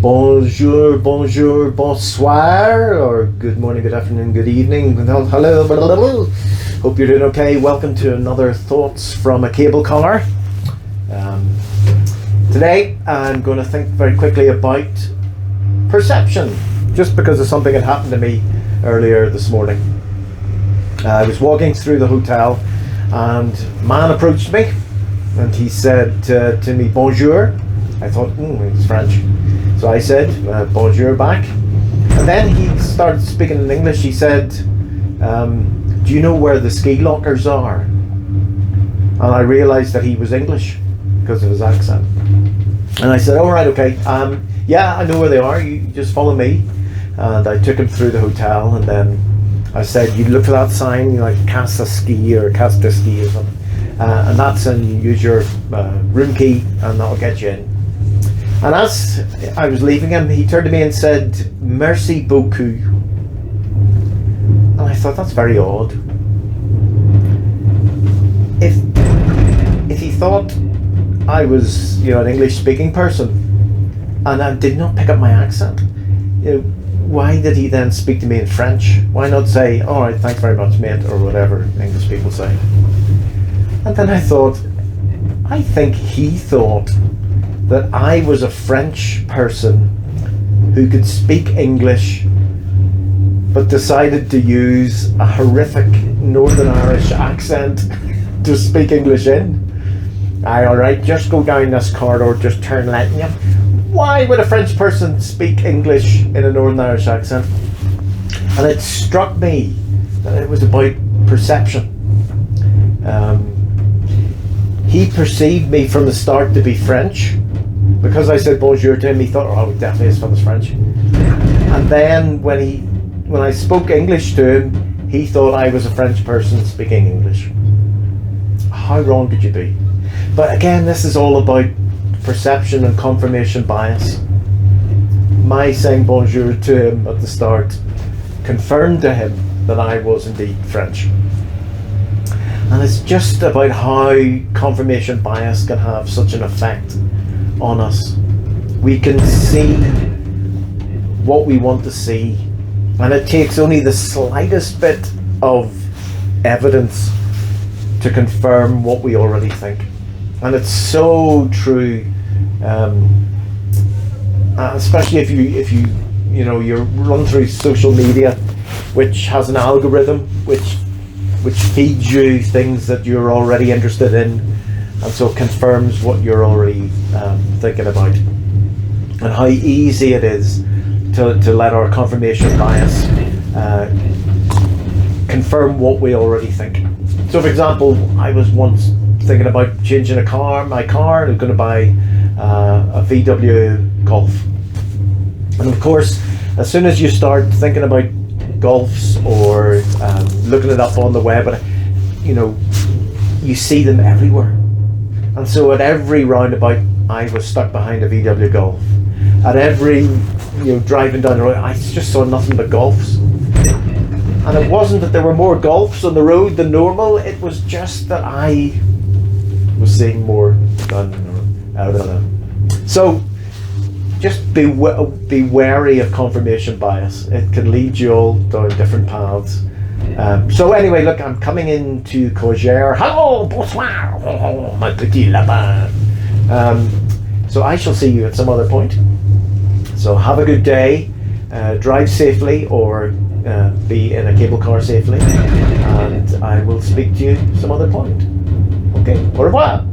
Bonjour, bonjour, bonsoir, or good morning, good afternoon, good evening. Hello, blah, blah, blah. Hope you're doing okay. Welcome to another Thoughts from a Cable Collar. Today I'm going to think very quickly about perception, just because of something that happened to me earlier this morning. I was walking through the hotel and a man approached me and he said to me, bonjour. I thought, it's French. So I said, bonjour back. And then he started speaking in English. He said, do you know where the ski lockers are? And I realized that he was English because of his accent. And I said, all right, okay. Yeah, I know where they are. You just follow me. And I took him through the hotel, and then I said, you look for that sign, like Casa Ski or Casa Ski or something. And that's, and you use your room key and that'll get you in. And as I was leaving him, he turned to me and said, merci beaucoup. And I thought, that's very odd. If he thought I was, an English-speaking person, and I did not pick up my accent, why did he then speak to me in French? Why not say, all right, thanks very much, mate, or whatever English people say? And then I thought, I think he thought that I was a French person who could speak English but decided to use a horrific Northern Irish accent to speak English in. Aye, alright, just go down this corridor, just turn left. Why would a French person speak English in a Northern Irish accent? And it struck me that it was about perception. He perceived me from the start to be French. Because I said bonjour to him, he thought, oh, definitely his father's French. And then when I spoke English to him, he thought I was a French person speaking English. How wrong could you be? But again, this is all about perception and confirmation bias. My saying bonjour to him at the start confirmed to him that I was indeed French. And it's just about how confirmation bias can have such an effect on us. We can see what we want to see, and it takes only the slightest bit of evidence to confirm what we already think. And it's so true, especially if you run through social media, which has an algorithm which feeds you things that you're already interested in, and so it confirms what you're already thinking about. And how easy it is to let our confirmation bias confirm what we already think. So for example, I was once thinking about changing my car. I was going to buy a VW Golf. And of course, as soon as you start thinking about Golfs or looking it up on the web, you see them everywhere. And so at every roundabout, I was stuck behind a VW Golf. At every, driving down the road, I just saw nothing but Golfs. And it wasn't that there were more Golfs on the road than normal, it was just that I was seeing more than So, just be wary of confirmation bias. It can lead you all down different paths. So anyway, look, I'm coming into Cogère. Hello, bonsoir, my petit lapin. So I shall see you at some other point. So have a good day, drive safely, or be in a cable car safely, and I will speak to you some other point. Okay, au revoir.